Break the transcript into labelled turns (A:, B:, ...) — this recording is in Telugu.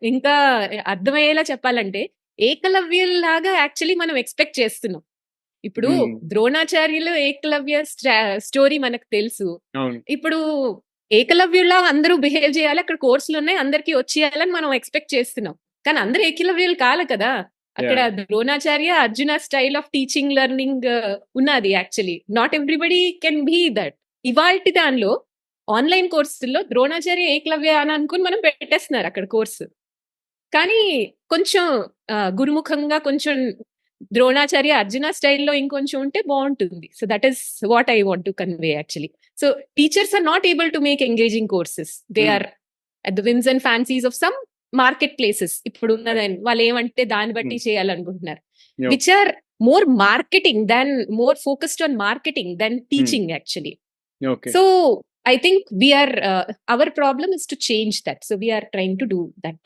A: ఇంకా అర్థమయ్యేలా చెప్పాలంటే, ఏకలవ్యుల్లాగా యాక్చువల్లీ మనం ఎక్స్‌పెక్ట్ చేస్తున్నాం. ఇప్పుడు
B: హ్మ్.
A: ద్రోణాచార్యులు, ఏకలవ్య స్టోరీ మనకు తెలుసు.
B: అవును.
A: ఇప్పుడు ఏకలవ్యుల్లా అందరూ బిహేవ్ చేయాలి. అక్కడ కోర్సులున్నాయి. అందరికీ వచ్చేయాలని మనం ఎక్స్‌పెక్ట్ చేస్తున్నాం. కానీ అందరూ ఏకలవ్యులు కాదు కదా! అక్కడ
B: yeah!
A: Dronacharya, Arjuna style of teaching, learning ఉన్నది actually. Not everybody can be that. ఇవాల్టి దానిలో ఆన్‌లైన్ కోర్సుల్లో ద్రోణాచార్య, ఏకలవ్య అని అనుకుని మనం పెట్టేస్తున్నారు అక్కడ కోర్సు. కానీ కొంచెం గురుముఖంగా కొంచెం ద్రోణాచార్య, అర్జున స్టైల్‌లో ఇంకొంచెం ఉంటే బావుంటుంది. So, that is what I want to convey actually. So, teachers are not able to make engaging courses. They
B: hmm.
A: Are at the whims and fancies of some market places. ఇప్పుడున్నదని వాళ్ళేమంటే దాన్ని బట్టి
B: హ్మ్.
A: చేయాలనుకుంటున్నారు.
B: Okay.
A: Which are more focused on marketing than
B: hmm.
A: Teaching actually.
B: Okay.
A: So, I think we are, our problem is to change that. So, we are trying to do that.